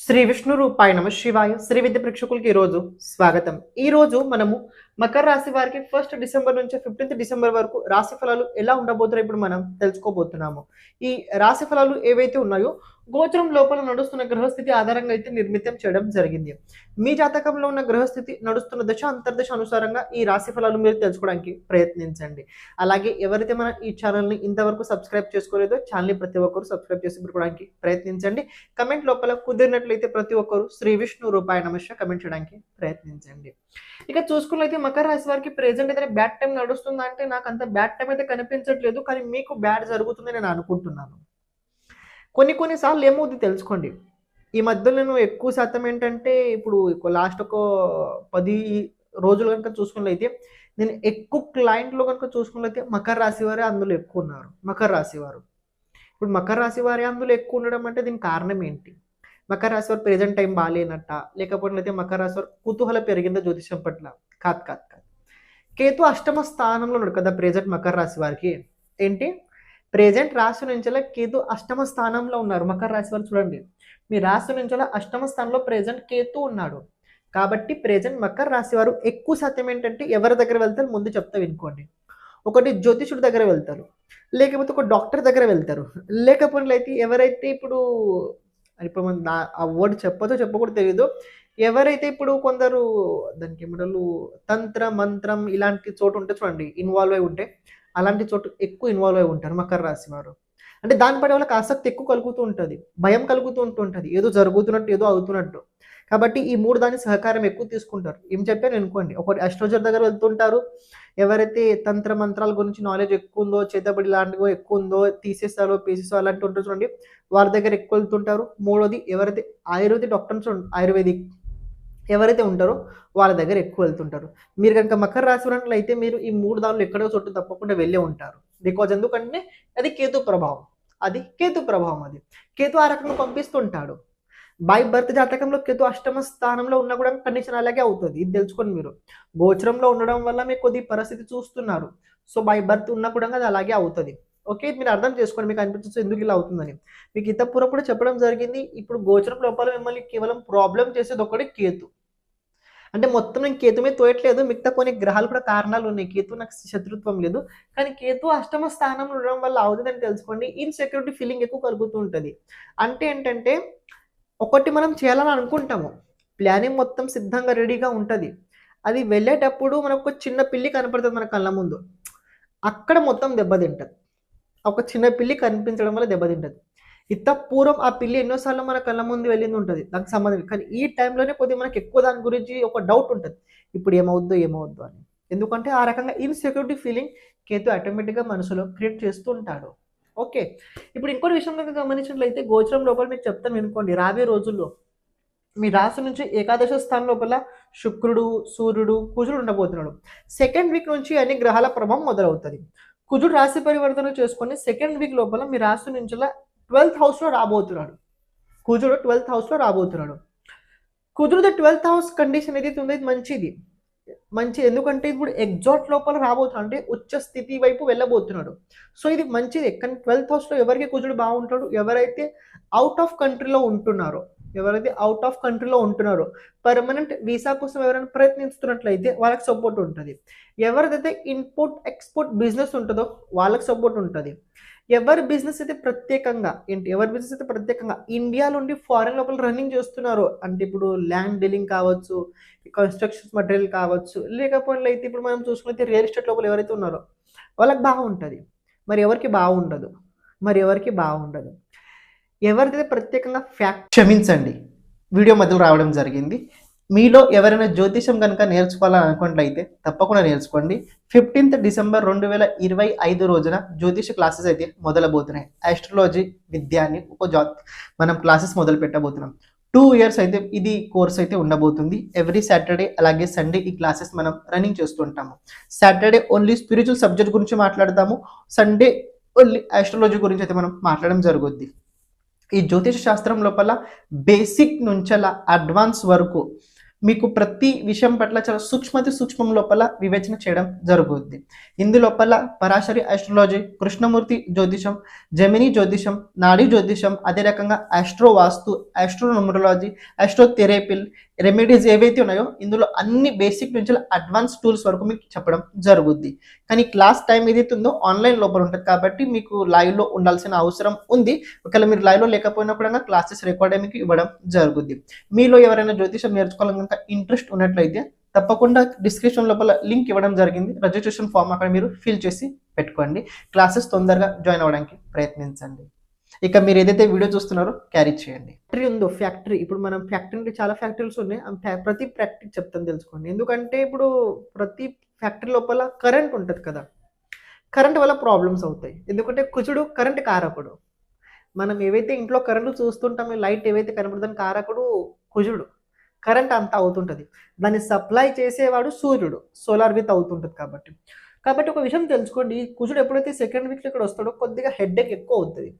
శ్రీ విష్ణు రూపాయ నమ శివాయ శ్రీ విద్య ప్రేక్షకులకి ఈరోజు స్వాగతం. ఈరోజు మనము మకర రాశి వారికి 1 డిసెంబర్ నుంచి 15 డిసెంబర్ వరకు రాశి ఫలాలు ఎలా ఉండబోతున్నాయో ఇప్పుడు మనం తెలుసుకోబోతున్నాము. ఈ రాశి ఫలాలు ఏవైతే ఉన్నాయో గోచరం లోపల నడుస్తున్న గ్రహస్థితి ఆధారంగా అయితే నిర్మితం చేయడం జరిగింది. మీ జాతకంలో ఉన్న గ్రహస్థితి నడుస్తున్న దశ అంతర్దశ అనుసారంగా ఈ రాశి ఫలాలు మీరు తెలుసుకోవడానికి ప్రయత్నించండి. అలాగే ఎవరైతే మన ఈ ఛానల్ని ఇంతవరకు సబ్స్క్రైబ్ చేసుకోలేదో ఛానల్ని ప్రతి ఒక్కరు సబ్స్క్రైబ్ చేసి పెట్టుకోవడానికి ప్రయత్నించండి. కమెంట్ లోపల కుదిరినట్లయితే ప్రతి ఒక్కరు శ్రీ విష్ణు రూపాయ నమః కమెంట్ చేయడానికి ప్రయత్నించండి. ఇక చూసుకున్నట్లయితే మకర రాశి వారికి ప్రెజెంట్ అయితే బ్యాడ్ టైం నడుస్తుందా అంటే నాకు అంత బ్యాడ్ టైం అయితే కనిపించట్లేదు, కానీ మీకు బ్యాడ్ జరుగుతుందని నేను అనుకుంటున్నాను. కొన్ని సార్లు ఏమవుతుంది తెలుసుకోండి. ఈ మధ్యలో నేను ఎక్కువ శాతం ఏంటంటే ఇప్పుడు లాస్ట్ ఒక 10 రోజులు కనుక చూసుకున్నట్లయితే నేను ఎక్కువ క్లయింట్లో కనుక చూసుకున్నట్లయితే మకర రాశి వారే అందులో ఎక్కువ ఉన్నారు. మకర రాశి వారు ఇప్పుడు మకర రాశి వారే అందులో ఎక్కువ ఉండడం అంటే దీనికి కారణం ఏంటి? మకర రాశి వారు ప్రెజెంట్ టైం బాగాలేనట్ట, లేకపోతే మకర రాశి వారు కుతూహల పెరిగిందా జ్యోతిషం పట్ల? కాదు కాదు కాదు. కేతు అష్టమ స్థానంలో ఉన్నాడు కదా ప్రెజెంట్ మకర రాశి వారికి. ఏంటి ప్రెజెంట్ రాశి నుంచి కేతు అష్టమ స్థానంలో ఉన్నారు. మకర రాశి వారు చూడండి, మీ రాశి నుంచి అష్టమ స్థానంలో ప్రెజెంట్ కేతు ఉన్నాడు. కాబట్టి ప్రెజెంట్ మకర రాశి వారు ఎక్కువ శాతం ఏంటంటే ఎవరి దగ్గర వెళ్తారు ముందు చెప్తా వినుకోండి. ఒకటి జ్యోతిషుడి దగ్గర వెళ్తారు, లేకపోతే ఒక డాక్టర్ దగ్గర వెళ్తారు, లేకపోతే ఎవరైతే ఇప్పుడు ఆ వర్డ్ చెప్పదో చెప్పకూడదు తెలియదు, ఎవరైతే ఇప్పుడు కొందరు దానికి ఏమంటారు తంత్ర మంత్రం ఇలాంటి చోటు ఉంటే చూడండి ఇన్వాల్వ్ అయి ఉంటే, అలాంటి చోటు ఎక్కువ ఇన్వాల్వ్ అయి ఉంటారు మకర రాశి వారు. అంటే దానిపై వాళ్ళకి ఆసక్తి ఎక్కువ కలుగుతూ ఉంటుంది, భయం కలుగుతూ ఉంటుంటుంది, ఏదో జరుగుతున్నట్టు ఏదో అవుతున్నట్టు. కాబట్టి ఈ మూడు దాని సహకారం ఎక్కువ తీసుకుంటారు. ఏం చెప్పాను అనుకోండి, ఒకటి అస్ట్రోలజర్ దగ్గర వెళ్తుంటారు, ఎవరైతే తంత్ర మంత్రాల గురించి నాలెడ్జ్ ఎక్కువ ఉందో, చేతబడి లాంటివో ఎక్కువ ఉందో, తీసేస్తారో పీసేసో అలాంటి ఉంటారు చూడండి, వారి దగ్గర ఎక్కువ వెళ్తుంటారు. మూడోది ఎవరైతే ఆయుర్వేదిక్ డాక్టర్స్ ఆయుర్వేదిక్ ఎవరైతే ఉంటారో వాళ్ళ దగ్గర ఎక్కువ వెళ్తుంటారు. మీరు కనుక మకర రాశి ఉన్నట్లయితే మీరు ఈ మూడు దానిలో ఎక్కడో చోటు తప్పకుండా వెళ్ళే ఉంటారు. బికాజ్ ఎందుకంటే అది కేతు ప్రభావం. అది కేతు ఆ రకంగా పంపిస్తుంటాడు. బై బర్త్ జాతకంలో కేతు అష్టమ స్థానంలో ఉన్న కూడా కండిషన్ అలాగే అవుతుంది. ఇది తెలుసుకోండి. మీరు గోచరంలో ఉండడం వల్ల మీకు కొద్ది పరిస్థితి చూస్తున్నారు. సో బై బర్త్ ఉన్నా కూడా అది అలాగే అవుతుంది. ఓకే, మీరు అర్థం చేసుకోండి, మీకు అనిపించచ్చు ఎందుకు ఇలా అవుతుందని. మీకు ఇంతపూర్వం కూడా చెప్పడం జరిగింది. ఇప్పుడు గోచరం లోపల మిమ్మల్ని కేవలం ప్రాబ్లం చేసేది ఒకటి కేతు. అంటే మొత్తం నేను కేతు మీద తోయట్లేదు, మిగతా కొన్ని గ్రహాలు కూడా కారణాలు ఉన్నాయి. కేతు నాకు శత్రుత్వం లేదు, కానీ కేతు అష్టమ స్థానంలో ఉండడం వల్ల అవుతుందని తెలుసుకోండి. ఇన్సెక్యూరిటీ ఫీలింగ్ ఎక్కువ కలుగుతూ ఉంటుంది. అంటే ఏంటంటే ఒకటి మనం చేయాలని అనుకుంటాము, ప్లానింగ్ మొత్తం సిద్ధంగా రెడీగా ఉంటుంది. అది వెళ్ళేటప్పుడు మనకు ఒక చిన్న పిల్లి కనపడుతుంది మన కళ్ళ ముందు, అక్కడ మొత్తం దెబ్బతింటుంది. ఒక చిన్న పిల్లి కనిపించడం వల్ల దెబ్బతింటుంది. ఇంత పూర్వం ఆ పిల్లి ఎన్నోసార్లు మన కళ్ళ ముందు వెళ్ళింది ఉంటుంది, దానికి సంబంధం. కానీ ఈ టైంలోనే కొద్దిగా మనకి ఎక్కువ దాని గురించి ఒక డౌట్ ఉంటుంది, ఇప్పుడు ఏమవుద్దో అని. ఎందుకంటే ఆ రకంగా ఇన్సెక్యూరిటీ ఫీలింగ్ కేతు ఆటోమేటిక్గా మనసులో క్రియేట్ చేస్తూ ఉంటాడు. ఓకే, ఇప్పుడు ఇంకోటి విషయం కనుక గమనించినట్లయితే గోచరం లోపల మీకు చెప్తాను వినుకోండి. రాబోయే రోజుల్లో మీ రాశి నుంచి ఏకాదశ స్థానం లోపల శుక్రుడు, సూర్యుడు, కుజుడు ఉండబోతున్నాడు. సెకండ్ వీక్ నుంచి అన్ని గ్రహాల ప్రభావం మొదలవుతుంది. కుజుడు రాశి పరివర్తన చేసుకొని సెకండ్ వీక్ లోపల మీ రాశి నుంచి 12th హౌస్లో రాబోతున్నాడు. కుజుడు 12th హౌస్లో రాబోతున్నాడు. కుజుడు 12th హౌస్ కండిషన్ ఏదైతే ఉందో ఇది మంచి ఎందుకంటే ఇప్పుడు ఎగ్జాట్ లోపల రాబోతున్నాడు, అంటే ఉచ్చ స్థితి వైపు వెళ్ళబోతున్నాడు. సో ఇది మంచిది. కానీ 12th హౌస్లో ఎవరికి కుజుడు బాగుంటాడు? ఎవరైతే అవుట్ ఆఫ్ కంట్రీలో ఉంటున్నారో, పర్మనెంట్ వీసా కోసం ఎవరైనా ప్రయత్నిస్తున్నట్లయితే వాళ్ళకి సపోర్ట్ ఉంటుంది. ఎవరిదైతే ఇంపోర్ట్ ఎక్స్పోర్ట్ బిజినెస్ ఉంటుందో వాళ్ళకి సపోర్ట్ ఉంటుంది. ఎవరి బిజినెస్ అయితే ప్రత్యేకంగా ఇండియా నుండి ఫారెన్ లోపల రన్నింగ్ చేస్తున్నారో, అంటే ఇప్పుడు ల్యాండ్ డీలింగ్ కావచ్చు, కన్స్ట్రక్షన్ మెటీరియల్ కావచ్చు, లేకపోతే అయితే ఇప్పుడు మనం చూసుకుంటే రియల్ ఎస్టేట్ లోపల ఎవరైతే ఉన్నారో వాళ్ళకి బాగుంటుంది. మరి ఎవరికి బాగుండదు. ఎవరిదైతే ప్రత్యేకంగా క్షమించండి, వీడియో మధ్యలో రావడం జరిగింది. మీలో ఎవరైనా జ్యోతిషం కనుక నేర్చుకోవాలని అనుకున్నట్లయితే తప్పకుండా నేర్చుకోండి. 15th డిసెంబర్ 2025 రోజున జ్యోతిష క్లాసెస్ అయితే మొదలబోతున్నాయి. ఆస్ట్రాలజీ విద్యాన్ని మనం క్లాసెస్ మొదలు పెట్టబోతున్నాం. 2 years అయితే ఇది కోర్స్ అయితే ఉండబోతుంది. ఎవ్రీ సాటర్డే అలాగే సండే ఈ క్లాసెస్ మనం రన్నింగ్ చేస్తుంటాము. సాటర్డే ఓన్లీ స్పిరిచువల్ సబ్జెక్ట్ గురించి మాట్లాడతాము, సండే ఓన్లీ ఆస్ట్రాలజీ గురించి అయితే మనం మాట్లాడడం జరుగుద్ది. ఈ జ్యోతిష శాస్త్రం లోపల బేసిక్ నుంచి అడ్వాన్స్ వరకు మీకు ప్రతి విషయం పట్ల చాలా సూక్ష్మం లోపల వివేచన చేయడం జరుగుద్ది. ఇందులోపల పరాశరి ఆస్ట్రాలజీ, కృష్ణమూర్తి జ్యోతిషం, జెమిని జ్యోతిషం, నాడీ జ్యోతిషం, అదే రకంగా ఆస్ట్రో వాస్తు, ఆస్ట్రోన్యూమరాలజీ, ఆస్ట్రోథెరపీల్, రెమెడీస్ ఏవైతే ఉన్నాయో ఇందులో అన్ని బేసిక్ నుంచి అడ్వాన్స్ టూల్స్ వరకు మీకు చెప్పడం జరుగుద్ది. కానీ క్లాస్ టైం ఏదైతే ఉందో ఆన్లైన్ లోపల ఉంటుంది కాబట్టి మీకు లైవ్లో ఉండాల్సిన అవసరం ఉంది. ఒకవేళ మీరు లైవ్లో లేకపోయినా కూడా క్లాసెస్ రికార్డ్ మీకు ఇవ్వడం జరుగుద్ది. మీలో ఎవరైనా జ్యోతిషం నేర్చుకోవాలని కనుక ఇంట్రెస్ట్ ఉన్నట్లయితే తప్పకుండా డిస్క్రిప్షన్ లోపల లింక్ ఇవ్వడం జరిగింది. రిజిస్ట్రేషన్ ఫామ్ అక్కడ మీరు ఫిల్ చేసి పెట్టుకోండి. క్లాసెస్ తొందరగా జాయిన్ అవ్వడానికి ప్రయత్నించండి. ఇక మీరు ఏదైతే వీడియో చూస్తున్నారో క్యారీ చేయండి. ఫ్యాక్టరీ ఉందో ఫ్యాక్టరీ, ఇప్పుడు మనం ఫ్యాక్టరీ అంటే చాలా ఫ్యాక్టరీస్ ఉన్నాయి, ప్రతి ఫ్యాక్టరీ చెప్తాను తెలుసుకోండి. ఎందుకంటే ఇప్పుడు ప్రతి ఫ్యాక్టరీ లోపల కరెంట్ ఉంటుంది కదా, కరెంట్ వల్ల ప్రాబ్లమ్స్ అవుతాయి. ఎందుకంటే కుజుడు కరెంట్ కారకుడు. మనం ఏవైతే ఇంట్లో కరెంటు చూస్తుంటామో, లైట్ ఏవైతే కనబడుతుందో కారకుడు కుజుడు. కరెంట్ అంతా అవుతుంటుంది, దాన్ని సప్లై చేసేవాడు సూర్యుడు, సోలార్ విత్ అవుతుంటుంది. కాబట్టి ఒక విషయం తెలుసుకోండి, కుజుడు ఎప్పుడైతే సెకండ్ వీక్లో ఇక్కడ వస్తాడో కొద్దిగా హెడ్ఏక్ ఎక్కువ అవుతుంది.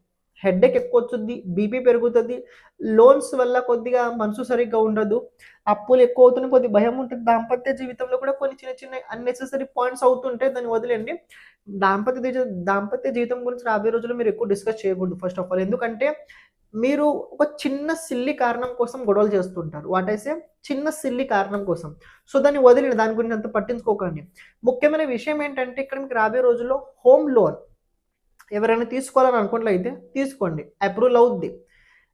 హెడ్ఏక్ ఎక్కువ వచ్చింది, బీపీ పెరుగుతుంది, లోన్స్ వల్ల కొద్దిగా మనసు సరిగ్గా ఉండదు, అప్పులు ఎక్కువ అవుతున్నాయి, కొద్దిగా భయం ఉంటుంది. దాంపత్య జీవితంలో కూడా కొన్ని చిన్న చిన్న అన్నెసెసరీ పాయింట్స్ అవుతుంటాయి, దాన్ని వదిలేండి. దాంపత్య జీవితం గురించి రాబోయే రోజుల్లో మీరు ఎక్కువ డిస్కస్ చేయకూడదు ఫస్ట్ ఆఫ్ ఆల్. ఎందుకంటే మీరు ఒక చిన్న సిల్లి కారణం కోసం గొడవలు చేస్తుంటారు. వాటైతే చిన్న సిల్లి కారణం కోసం, సో దాన్ని వదిలేండి, దాని గురించి అంత పట్టించుకోకండి. ముఖ్యమైన విషయం ఏంటంటే ఇక్కడ మీకు రాబోయే రోజుల్లో హోమ్ లోన్ ఎవరైనా తీసుకోవాలని అనుకున్నట్లయితే తీసుకోండి, అప్రూవల్ అవుద్ది.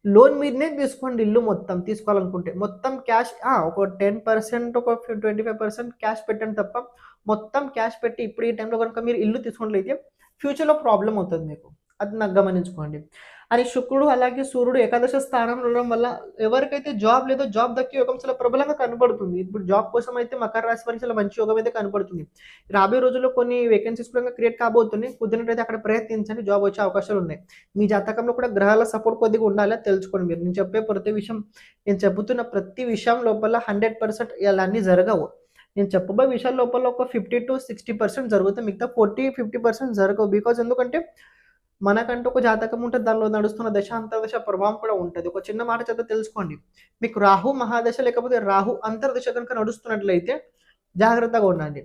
లోన్ మీదనే తీసుకోండి, ఇల్లు మొత్తం తీసుకోవాలనుకుంటే మొత్తం క్యాష్, ఒక 10% ఒక 25% క్యాష్ పెట్టండి తప్ప మొత్తం క్యాష్ పెట్టి ఇప్పుడు ఈ టైంలో కనుక మీరు ఇల్లు తీసుకున్నట్లయితే ఫ్యూచర్లో ప్రాబ్లం అవుతుంది మీకు, అది నాకు గమనించుకోండి. అని శుక్రుడు అలాగే సూర్యుడు ఏకాదశ స్థానంలో ఉండడం వల్ల ఎవరికైతే జాబ్ లేదో జాబ్ దక్కే యోగం చాలా ప్రబలంగా కనబడుతుంది. ఇప్పుడు జాబ్ కోసం అయితే మకర రాశి వారికి చాలా మంచి యోగం అయితే కనబడుతుంది. రాబోయే రోజుల్లో కొన్ని వేకెన్సీస్ కూడా క్రియేట్ కాబోతున్నాయి. కుదిరినట్టయితే అక్కడ ప్రయత్నించండి, జాబ్ వచ్చే అవకాశాలు ఉన్నాయి. మీ జాతకంలో కూడా గ్రహాల సపోర్ట్ కొద్దిగా ఉండాలి, తెలుసుకోండి మీరు. నేను చెప్పే ప్రతి విషయం, నేను చెబుతున్న ప్రతి విషయం లోపల 100% ఇలా అన్నీ జరగవు. నేను చెప్పబోయే విషయాల లోపల ఒక 50 to 60% జరుగుతాయి, మిగతా 40-50% జరగవు. బికాజ్ ఎందుకంటే మనకంటూ ఒక జాతకం ఉంటుంది, దానిలో నడుస్తున్న దశ అంతర్దశ ప్రభావం కూడా ఉంటుంది. ఒక చిన్న మాట చేత తెలుసుకోండి, మీకు రాహు మహాదశ లేకపోతే రాహు అంతర్దశ కనుక నడుస్తున్నట్లయితే జాగ్రత్తగా ఉండండి,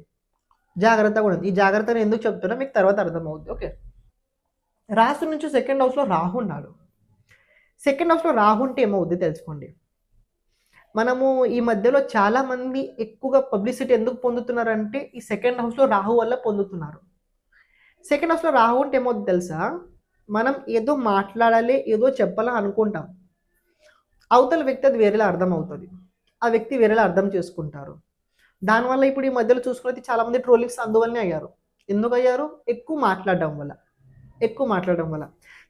జాగ్రత్తగా ఉండండి. ఈ జాగ్రత్తను ఎందుకు చెప్తున్నా మీకు తర్వాత అర్థమవుతుంది. ఓకే, రాశి నుంచి సెకండ్ హౌస్లో రాహు ఉన్నాడు. సెకండ్ హౌస్లో రాహు ఉంటే ఏమవుద్ది తెలుసుకోండి. మనము ఈ మధ్యలో చాలా మంది ఎక్కువగా పబ్లిసిటీ ఎందుకు పొందుతున్నారంటే ఈ సెకండ్ హౌస్లో రాహు వల్ల పొందుతున్నారు. సెకండ్ హౌస్లో రాహు ఉంటే ఏమవుతుంది తెలుసా, మనం ఏదో మాట్లాడాలి, ఏదో చెప్పాలని అనుకుంటాం, అవతల వ్యక్తి అది వేరేలా అర్థం అవుతుంది, ఆ వ్యక్తి వేరేలా అర్థం చేసుకుంటారు. దానివల్ల ఇప్పుడు ఈ మధ్యలో చూసుకున్నది చాలామంది ట్రోలింగ్స్ అందువల్లనే అయ్యారు. ఎందుకు అయ్యారు? ఎక్కువ మాట్లాడడం వల్ల.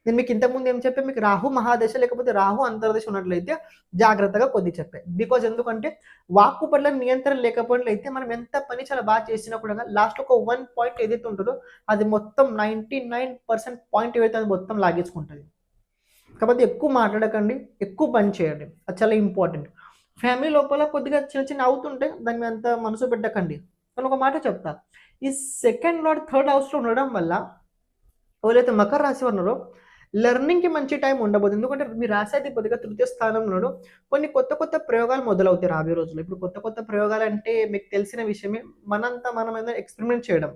నేను మీకు ఇంతకుముందు ఏం చెప్పే, మీకు రాహు మహాదశ లేకపోతే రాహు అంతర్దశ ఉన్నట్లయితే జాగ్రత్తగా కొద్ది చెప్పే. బికాజ్ ఎందుకంటే వాక్కు పట్ల నియంత్రణ లేకపోయినట్లయితే మనం ఎంత పని చాలా బాగా చేసినా కూడా లాస్ట్ ఒక 1 పాయింట్ ఏదైతే ఉంటుందో అది మొత్తం 99% పాయింట్ ఏవైతే అది మొత్తం లాగేసుకుంటుంది. కాబట్టి ఎక్కువ మాట్లాడకండి, ఎక్కువ పని చేయండి, అది చాలా ఇంపార్టెంట్. ఫ్యామిలీ లోపల కొద్దిగా చిన్న అవుతుంటే దాని మీద అంత మనసు పెట్టకండి. నేను ఒక మాట చెప్తా, ఈ సెకండ్ లార్డ్ థర్డ్ హౌస్లో ఉండడం వల్ల ఎవరైతే మకర రాశి ఉన్నారో లెర్నింగ్కి మంచి టైం ఉండబోతుంది. ఎందుకంటే మీ రాశాధిపతిగా తృతీయ స్థానంలో ఉన్నాడు. కొన్ని కొత్త ప్రయోగాలు మొదలవుతాయి రాబోయే రోజుల్లో. ఇప్పుడు కొత్త ప్రయోగాలు అంటే మీకు తెలిసిన విషయమే, మనం ఏదైనా ఎక్స్పెరిమెంట్ చేయడం.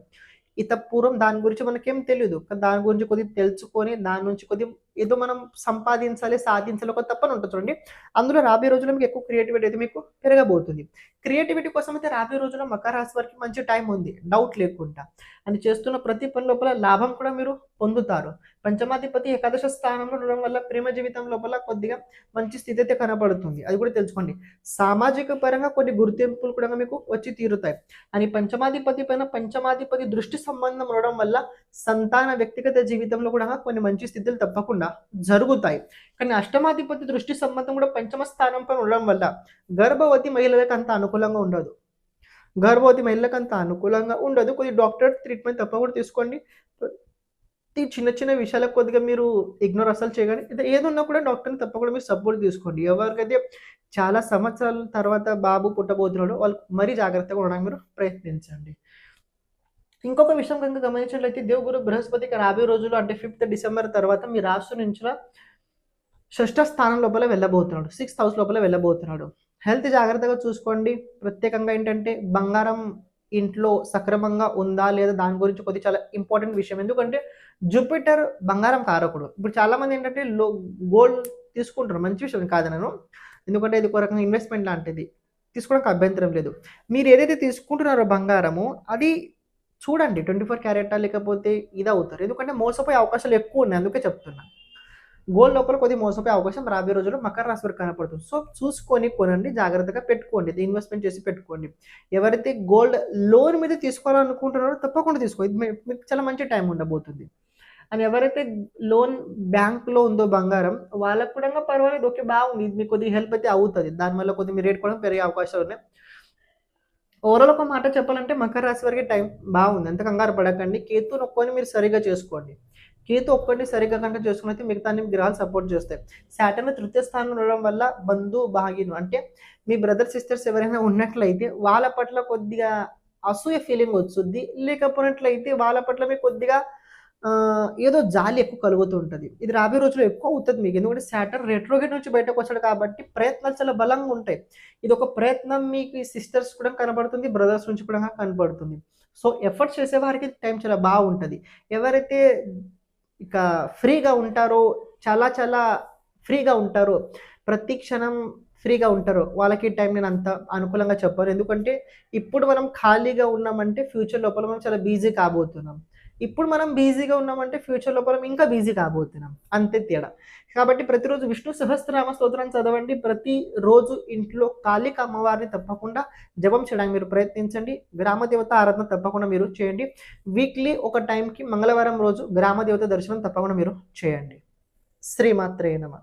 పూర్వం దాని గురించి మనకేం తెలియదు, కానీ దాని గురించి కొద్దిగా తెలుసుకొని దాని నుంచి కొద్దిగా ఏదో మనం సంపాదించాలి, సాధించాలి, ఒక తప్పని ఉంటుంది చూడండి. అందులో రాబోయే రోజుల్లో మీకు ఎక్కువ క్రియేటివిటీ అయితే మీకు పెరగబోతుంది. క్రియేటివిటీ కోసం అయితే రాబోయే రోజుల్లో మకర రాశి వారికి మంచి టైం ఉంది, డౌట్ లేకుండా. అని చేస్తున్న ప్రతి పని లోపల లాభం కూడా మీరు పొందుతారు. పంచమాధిపతి ఏకాదశ స్థానంలో ఉండడం వల్ల ప్రేమ జీవితం లోపల కొద్దిగా మంచి స్థితి అయితే కనబడుతుంది, అది కూడా తెలుసుకోండి. సామాజిక పరంగా కొన్ని గుర్తింపులు కూడా మీకు వచ్చి తీరుతాయి. అని పంచమాధిపతి దృష్టి సంబంధం ఉండడం వల్ల సంతాన వ్యక్తిగత జీవితంలో కూడా కొన్ని మంచి స్థితులు తప్పకుండా జరుగుతాయి. కానీ అష్టమాధిపతి దృష్టి సంబంధం కూడా పంచమ స్థానం పైన ఉండడం వల్ల గర్భవతి మహిళలకు అంత అనుకూలంగా ఉండదు. కొద్ది డాక్టర్ ట్రీట్మెంట్ తప్పకుండా తీసుకోండి. ఈ చిన్న విషయాలకు కొద్దిగా మీరు ఇగ్నోర్ అసలు చేయగానే ఏదున్నా కూడా డాక్టర్ని తప్పకుండా మీరు సపోర్ట్ తీసుకోండి. ఎవరికైతే చాలా సంవత్సరాల తర్వాత బాబు పుట్టబోతున్నాడో వాళ్ళు మరీ జాగ్రత్తగా ఉండడానికి మీరు ప్రయత్నించండి. ఇంకొక విషయం కనుక గమనించినట్లయితే దేవగురు బృహస్పతికి రాబోయే రోజుల్లో అంటే 5th డిసెంబర్ తర్వాత మీ రాశి నుంచి 6th స్థానం లోపల వెళ్ళబోతున్నాడు, 6th హౌస్ లోపల వెళ్ళబోతున్నాడు. హెల్త్ జాగ్రత్తగా చూసుకోండి. ప్రత్యేకంగా ఏంటంటే బంగారం ఇంట్లో సక్రమంగా ఉందా లేదా దాని గురించి కొద్దిగా చాలా ఇంపార్టెంట్ విషయం. ఎందుకంటే జూపిటర్ బంగారం కారకుడు. ఇప్పుడు చాలామంది ఏంటంటే గోల్డ్ తీసుకుంటారు. మంచి విషయం కాదనను. ఎందుకంటే ఇది ఒక రకంగా ఇన్వెస్ట్‌మెంట్ లాంటిది. తీసుకోవడానికి అభ్యంతరం లేదు. మీరు ఏదైతే తీసుకుంటున్నారో బంగారము అది చూడండి 24 క్యారెటా లేకపోతే ఇదవుతారు. ఎందుకంటే మోసపోయే అవకాశాలు ఎక్కువున్నాయి. అందుకే చెప్తున్నా. గోల్డ్ లోపల కొద్దిగా మోసపోయే అవకాశం రాబోయే రోజుల్లో మకర రాశి వారికి కనపడుతుంది. సో, చూసుకొని కొనండి. జాగ్రత్తగా పెట్టుకోండి. ఇది ఇన్వెస్ట్‌మెంట్ చేసి పెట్టుకోండి. ఎవరైతే గోల్డ్ లోన్ మీద తీసుకోవాలనుకుంటున్నారో తప్పకుండా తీసుకో. ఇది మీకు చాలా మంచి టైం ఉండబోతుంది. అండ్ ఎవరైతే లోన్ బ్యాంక్‌లో ఉందో బంగారం వాళ్ళకి కూడా పర్వాలేదు. ఓకే. బాగుంది. ఇది మీకు కొద్దిగా హెల్ప్ అయితే అవుతది. దానివల్ల కొద్దిగా మీ రేట్ కూడా పెరిగే అవకాశాలున్నాయి. ఓవరాల్ ఒక మాట చెప్పాలంటే మకర రాశి వారికి టైం బాగుంది. అంత కంగారు పడకండి. కేతుని ఒక్కడిని మీరు సరిగ్గా చేసుకోండి. కేతు ఒక్కడిని సరిగ్గా కనుక చేసుకున్నైతే మిగతా అన్ని గ్రహాలు సపోర్ట్ చేస్తాయి. సాటర్న్ తృతీయ స్థానంలో ఉండడం వల్ల బంధు భాగ్యులు అంటే మీ బ్రదర్ సిస్టర్స్ ఎవరైనా ఉన్నట్లయితే వాళ్ళ పట్ల కొద్దిగా అసూయ ఫీలింగ్ వచ్చుద్ది. లేకపోయినట్లయితే వాళ్ళ పట్ల మీకు కొద్దిగా ఏదో జాలి ఎక్కువ కలుగుతూ ఉంటది. ఇది రాబోయే రోజుల్లో ఎక్కువ అవుతది మీకు. ఎందుకంటే సాటర్న్ రెట్రోగేట్ నుంచి బయటకొచ్చాడు కాబట్టి ప్రయత్నాలు చాలా బలంగా ఉంటాయి. ఇదొక ప్రయత్నం మీకు ఈ సిస్టర్స్ కూడా కనబడుతుంది. బ్రదర్స్ నుంచి కూడా కనపడుతుంది. సో, ఎఫర్ట్స్ చేసేవారికి టైం చాలా బాగుంటది. ఎవరైతే ఇక ఫ్రీగా ఉంటారో, చాలా చాలా ఫ్రీగా ఉంటారో, ప్రతి క్షణం ఫ్రీగా ఉంటారో వాళ్ళకి ఈ టైం నేనంత అనుకూలంగా చెప్పను. ఎందుకంటే ఇప్పుడు మనం ఖాళీగా ఉన్నామంటే ఫ్యూచర్ లోపల మనం చాలా బిజీ కాబోతున్నాం. ఇప్పుడు మనం బిజీగా ఉన్నామంటే ఫ్యూచర్ లోపల ఇంకా బిజీ కాబోతున్నాం. అంతే తేడా. కాబట్టి ప్రతిరోజు విష్ణు సహస్రనామ స్తోత్రాన్ని చదవండి. ప్రతిరోజు ఇంట్లో కాళిక అమ్మవారిని తప్పకుండా జపం చేయడానికి మీరు ప్రయత్నించండి. గ్రామ దేవత ఆరాధన తప్పకుండా మీరు చేయండి. వీక్లీ ఒక టైంకి మంగళవారం రోజు గ్రామ దేవత దర్శనం తప్పకుండా మీరు చేయండి. శ్రీమాత్రే నమః.